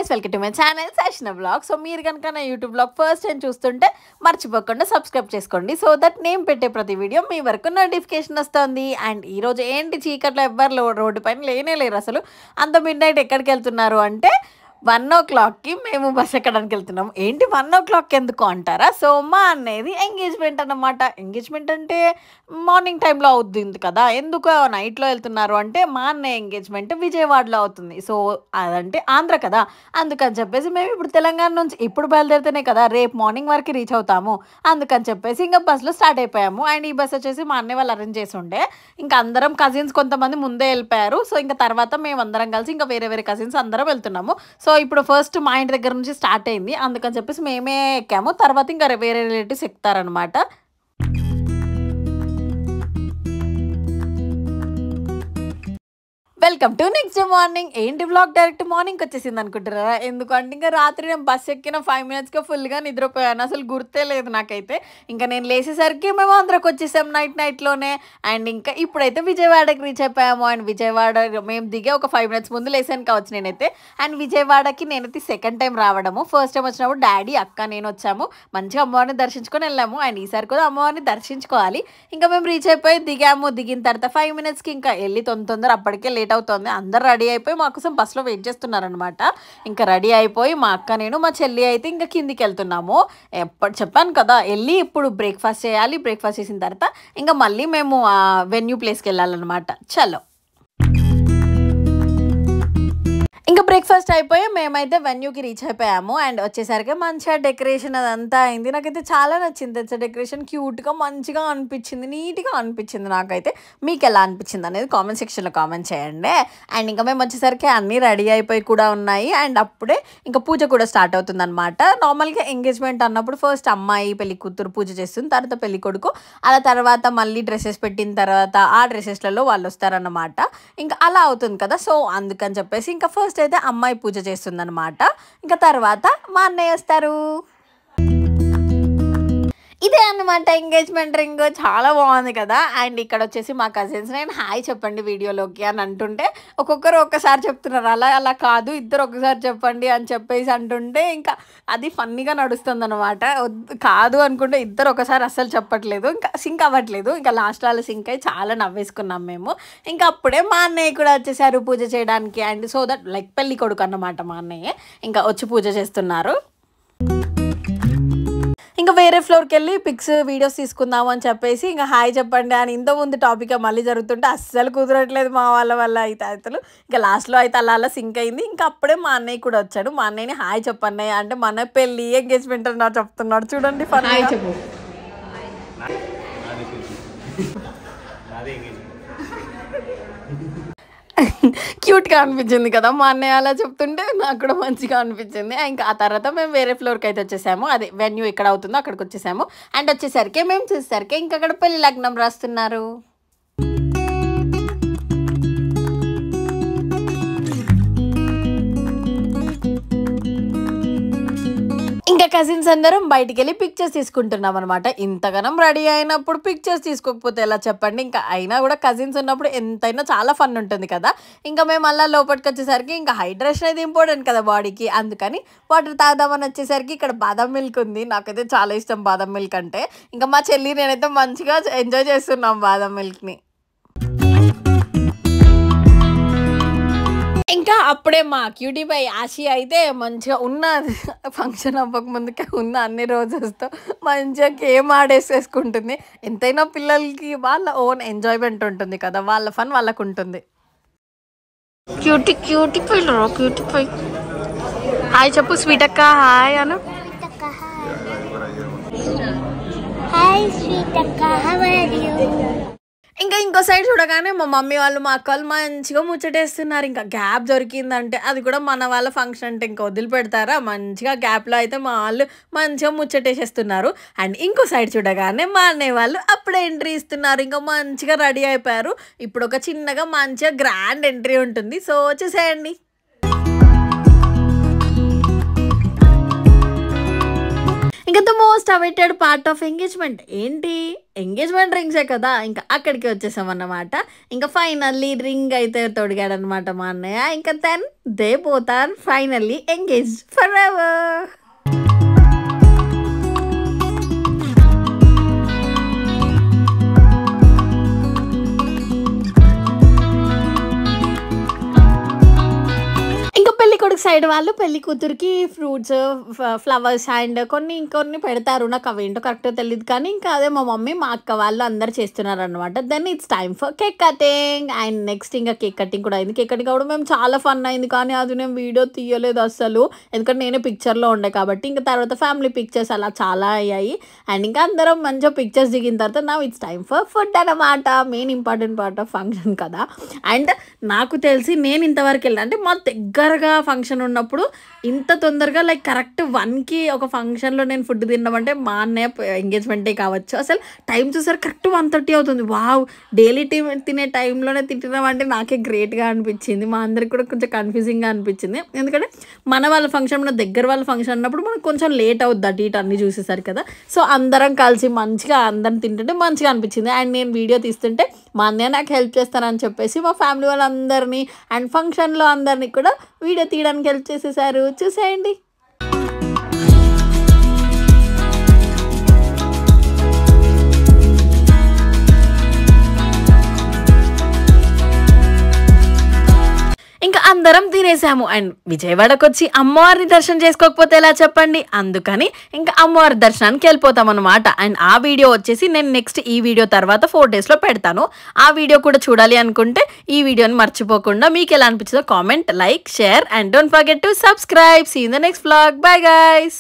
Guys, welcome to my channel Shashana blog. So మీరు కనుక నా యూట్యూబ్ బ్లాగ్ ఫస్ట్ టైం చూస్తుంటే మర్చిపోకుండా సబ్స్క్రైబ్ చేసుకోండి. సో దట్ నేను పెట్టే ప్రతి వీడియో మీ వరకు నోటిఫికేషన్ వస్తుంది. అండ్ ఈరోజు ఏంటి చీకట్లో ఎవ్వరు రోడ్డు పైన లేనే లేరు. అసలు అంత మిడ్ నైట్ ఎక్కడికి వెళ్తున్నారు అంటే 1 o'clockకి మేము బస్ ఎక్కడానికి వెళ్తున్నాం. ఏంటి 1 o'clock ఎందుకు అంటారా? సో మా అనేది ఎంగేజ్మెంట్ అన్నమాట. ఎంగేజ్మెంట్ అంటే మార్నింగ్ టైంలో అవుతుంది కదా, ఎందుకు నైట్లో వెళ్తున్నారు అంటే మా అన్నయ్య ఎంగేజ్మెంట్ విజయవాడలో అవుతుంది. సో అదంటే ఆంధ్ర కదా, అందుకని చెప్పేసి మేము ఇప్పుడు తెలంగాణ నుంచి ఇప్పుడు బయలుదేరితేనే కదా రేపు మార్నింగ్ వరకు రీచ్ అవుతాము. అందుకని చెప్పేసి ఇంకా బస్సులో స్టార్ట్ అయిపోయాము. అండ్ ఈ బస్ వచ్చేసి మా అన్నయ్య వాళ్ళు అరేంజ్ చేసి ఉండే. ఇంకా అందరం కజిన్స్ కొంతమంది ముందే వెళ్ళిపోయారు. సో ఇంకా తర్వాత మేము అందరం కలిసి ఇంకా వేరే వేరే కజిన్స్ అందరం వెళ్తున్నాము. సో ఇప్పుడు ఫస్ట్ మా ఇంటి దగ్గర నుంచి స్టార్ట్ అయింది, అందుకని చెప్పేసి మేమే ఎక్కాము. తర్వాత ఇంకా వేరే రిలేటివ్స్ ఎక్కుతారనమాట. Welcome to next day morning. ఏంటి బ్లాగ్ డైరెక్ట్ మార్నింగ్కి వచ్చేసింది అనుకుంటున్నారా? ఎందుకంటే ఇంకా రాత్రి నేను బస్ ఎక్కిన 5 minutesగా ఫుల్గా నిద్రపోయాను. అసలు గుర్తే లేదు నాకైతే. ఇంకా నేను లేచేసరికి మేము అందరికి వచ్చేసాం నైట్లోనే. అండ్ ఇంకా ఇప్పుడైతే విజయవాడకి రీచ్ అయిపోయాము. అండ్ విజయవాడ మేము దిగే ఒక 5 minutes ముందు లేసాను కావచ్చు నేనైతే. అండ్ విజయవాడకి నేనైతే సెకండ్ టైం రావడము. ఫస్ట్ టైం వచ్చినప్పుడు డాడీ అక్క నేను వచ్చాము, మంచిగా అమ్మవారిని దర్శించుకొని వెళ్ళాము. అండ్ ఈసారి కూడా అమ్మవారిని దర్శించుకోవాలి. ఇంకా మేము రీచ్ అయిపోయి దిగాము. దిగిన తర్వాత 5 minutesకి ఇంకా వెళ్ళి తొందర అప్పటికే లేట్ అవుతుంది. అందరు రెడీ అయిపోయి మా కోసం బస్సులో వెయిట్ చేస్తున్నారనమాట. ఇంకా రెడీ అయిపోయి మా అక్క నేను మా చెల్లి అయితే ఇంకా కిందికి వెళ్తున్నాము. ఎప్పుడు చెప్పాను కదా వెళ్ళి ఇప్పుడు బ్రేక్ఫాస్ట్ చేయాలి. బ్రేక్ఫాస్ట్ చేసిన తర్వాత ఇంకా మళ్ళీ మేము వెన్యూ ప్లేస్కి వెళ్ళాలన్నమాట. చలో ఇంకా బ్రేక్ఫాస్ట్ అయిపోయి మేమైతే వెన్యూకి రీచ్ అయిపోయాము. అండ్ వచ్చేసరికి మంచిగా డెకరేషన్ అదంతా అయింది. నాకైతే చాలా నచ్చింది. డెకరేషన్ క్యూట్గా మంచిగా అనిపించింది, నీట్గా అనిపించింది నాకైతే. మీకు ఎలా అనిపించింది అనేది కామెంట్ సెక్షన్లో కామెంట్ చేయండి. అండ్ ఇంకా మేము వచ్చేసరికి అన్నీ రెడీ అయిపోయి కూడా ఉన్నాయి. అండ్ అప్పుడే ఇంకా పూజ కూడా స్టార్ట్ అవుతుంది అనమాట. నార్మల్గా ఎంగేజ్మెంట్ అన్నప్పుడు ఫస్ట్ అమ్మాయి పెళ్లి కూతురు పూజ చేస్తుంది, తర్వాత పెళ్లి కొడుకు, అలా తర్వాత మళ్ళీ డ్రెస్సెస్ పెట్టిన తర్వాత ఆ డ్రెస్సెస్లలో వాళ్ళు వస్తారన్నమాట. ఇంకా అలా అవుతుంది కదా. సో అందుకని చెప్పేసి ఇంకా ఫస్ట్ అయితే అమ్మాయి పూజ చేస్తుంది అనమాట. ఇంకా తర్వాత మా అన్నయ్య వస్తారు. ఇదే అన్నమాట ఎంగేజ్మెంట్ రింగ్. చాలా బాగుంది కదా. అండ్ ఇక్కడ వచ్చేసి మా కజిన్స్ నేను హాయ్ చెప్పండి వీడియోలోకి అని అంటుంటే ఒక్కొక్కరు ఒక్కసారి చెప్తున్నారు. అలా కాదు, ఇద్దరు ఒకసారి చెప్పండి అని చెప్పేసి అంటుంటే ఇంకా అది ఫన్నీగా నడుస్తుంది అనమాట. కాదు అనుకుంటే ఇద్దరు ఒకసారి అస్సలు చెప్పట్లేదు, ఇంకా సింక్ అవ్వట్లేదు. ఇంకా లాస్ట్ వాళ్ళు సింక్ అయ్యి చాలా నవ్వేసుకున్నాం మేము. ఇంకా అప్పుడే మా అన్నయ్య కూడా వచ్చేసారు పూజ చేయడానికి. అండ్ సో దట్ లైక్ పెళ్లి కొడుకు అన్నమాట మా అన్నయ్య ఇంకా వచ్చి పూజ చేస్తున్నారు. ఇంకా వేరే ఫ్లోర్కి వెళ్ళి పిక్స్ వీడియోస్ తీసుకుందాము అని చెప్పేసి ఇంకా హాయ్ చెప్పండి అని ఇంతకుముందు టాపిక్ మళ్ళీ జరుగుతుంటే అస్సలు కుదరట్లేదు మా వల్ల అయితే అసలు. ఇంకా లాస్ట్లో అయితే అలా సింక్ అయింది. ఇంకా అప్పుడే మా అన్నయ్య కూడా వచ్చాడు. మా అన్నయ్యని హాయ్ చెప్పండి అంటే మన పెళ్ళి ఎంగేజ్మెంట్ అన్నా చెప్తున్నాడు. చూడండి ఫన్. క్యూట్గా అనిపించింది కదా మా అన్నయ్య అలా చెప్తుంటే, నాకు కూడా మంచిగా అనిపించింది. ఇంకా ఆ తర్వాత మేము వేరే ఫ్లోర్కి అయితే వచ్చేసాము. అదే వెన్యూ ఎక్కడ అవుతుందో అక్కడికి వచ్చేసాము. అండ్ వచ్చేసరికి మేము చూసేసరికి ఇంకా అక్కడ పెళ్లి లగ్నం రాస్తున్నారు. ఇంకా కజిన్స్ అందరం బయటికి వెళ్ళి పిక్చర్స్ తీసుకుంటున్నాం అనమాట. ఇంతగానం రెడీ అయినప్పుడు పిక్చర్స్ తీసుకోకపోతే ఎలా చెప్పండి. ఇంకా అయినా కూడా కజిన్స్ ఉన్నప్పుడు ఎంతైనా చాలా ఫన్ ఉంటుంది కదా. ఇంకా మేము అలా లోపలికి వచ్చేసరికి ఇంకా హైడ్రేషన్ అయితే ఇంపార్టెంట్ కదా బాడీకి, అందుకని వాటర్ తాగుదామని వచ్చేసరికి ఇక్కడ బాదం మిల్క్ ఉంది. నాకైతే చాలా ఇష్టం బాదం మిల్క్ అంటే. ఇంకా మా చెల్లి నేనైతే మంచిగా ఎంజాయ్ చేస్తున్నాం బాదం మిల్క్ని. ఇంకా అప్పుడే మా క్యూటీ బై ఆశి అయితే మంచిగా ఉన్న ఫంక్షన్ అవ్వక ముందుకే ఉన్న అన్ని రోజెస్తో మంచిగా గేమ్ ఆడేసేసుకుంటుంది. ఎంతైనా పిల్లలకి వాళ్ళ ఓన్ ఎంజాయ్మెంట్ ఉంటుంది కదా, వాళ్ళ ఫన్ వాళ్ళకు ఉంటుంది. క్యూటీ పిల్లలు క్యూటీ పై హాయ్ చెప్పు స్వీట్ అక్క. హాయ్ అను. ఇంకా ఇంకో సైడ్ చూడగానే మా మమ్మీ వాళ్ళు మా అక్క వాళ్ళు మంచిగా ముచ్చటేస్తున్నారు. ఇంకా గ్యాప్ దొరికిందంటే అది కూడా మన వాళ్ళ ఫంక్షన్ అంటే ఇంకా వదిలిపెడతారా. మంచిగా గ్యాప్లో అయితే మా వాళ్ళు మంచిగా ముచ్చటేసేస్తున్నారు. అండ్ ఇంకో సైడ్ చూడగానే మా అన్నయ్య వాళ్ళు అప్పుడే ఎంట్రీ ఇస్తున్నారు. ఇంకా మంచిగా రెడీ అయిపోయారు. ఇప్పుడు ఒక చిన్నగా మంచిగా గ్రాండ్ ఎంట్రీ ఉంటుంది. సో చూసేయండి. ఇంకా ఇంకా the most awaited part of engagement ఏంటి, ఎంగేజ్మెంట్ రింగ్సే కదా. ఇంకా అక్కడికి వచ్చేసామన్నమాట. ఇంకా ఫైనల్లీ రింగ్ అయితే తొడిగాడనమాట మా అన్నయ్య. ఇంకా they both are finally engaged for ever. పెళ్ళికొడుకు సైడ్ వాళ్ళు పెళ్లి కూతురికి ఫ్రూట్స్, ఫ్లవర్స్ అండ్ కొన్ని పెడతారు. నాకు అవేంటో కరెక్ట్గా తెలియదు, కానీ ఇంకా అదే మా మమ్మీ మా అక్క వాళ్ళు అందరు చేస్తున్నారు అనమాట. Then it's time for cake cutting. And next ఇంకా కేక్ కటింగ్ కూడా అయింది. కేక్ కటింగ్ కూడా మేము చాలా ఫన్ అయింది, కానీ అది నేను వీడియో తీయలేదు అసలు, ఎందుకంటే నేనే పిక్చర్లో ఉండే కాబట్టి. ఇంకా తర్వాత ఫ్యామిలీ పిక్చర్స్ అలా చాలా అయ్యాయి. అండ్ ఇంకా అందరం మంచిగా పిక్చర్స్ దిగిన తర్వాత నా ఇట్స్ టైమ్ ఫర్ ఫుడ్ అనమాట. Main important part of function కదా. అండ్ నాకు తెలిసి నేను ఇంతవరకు వెళ్ళాను అంటే మా దగ్గరగా ఫంక్షన్ ఉన్నప్పుడు ఇంత తొందరగా లైక్ కరెక్ట్ 1కి ఒక ఫంక్షన్లో నేను ఫుడ్ తిన్నామంటే మా అన్నయ్య ఎంగేజ్మెంటే కావచ్చు. అసలు టైం చూసారు కరెక్ట్ 1:30 అవుతుంది. వావ్, డైలీ తినే టైంలోనే తింటున్నామంటే నాకే గ్రేట్గా అనిపించింది. మా అందరికి కూడా కొంచెం కన్ఫ్యూజింగ్గా అనిపించింది, ఎందుకంటే మన వాళ్ళ ఫంక్షన్, మన దగ్గర వాళ్ళ ఫంక్షన్ అన్నప్పుడు మనకు కొంచెం లేట్ అవుద్ది అటు ఇటు అన్నీ చూసేసరికి కదా. సో అందరం కలిసి మంచిగా అందరం తింటుంటే మంచిగా అనిపించింది. అండ్ నేను వీడియో తీస్తుంటే మా అన్నయ్య నాకు హెల్ప్ చేస్తానని చెప్పేసి మా ఫ్యామిలీ వాళ్ళందరినీ అండ్ ఫంక్షన్లో అందరినీ కూడా వీడియో తీయడానికి హెల్ప్ చేసేసారు. చూసేయండి. ఇంకా అందరం తినేసాము. అండ్ విజయవాడకు వచ్చి అమ్మవారిని దర్శనం చేసుకోకపోతే ఎలా చెప్పండి, అందుకని ఇంకా అమ్మవారి దర్శనానికి వెళ్ళిపోతాం అనమాట. అండ్ ఆ వీడియో వచ్చేసి నేను నెక్స్ట్ ఈ వీడియో తర్వాత 4 daysలో పెడతాను. ఆ వీడియో కూడా చూడాలి అనుకుంటే ఈ వీడియోని మర్చిపోకుండా మీకు ఎలా అనిపించిందో comment, like, share and don't forget to subscribe. See in the next vlog. Bye guys.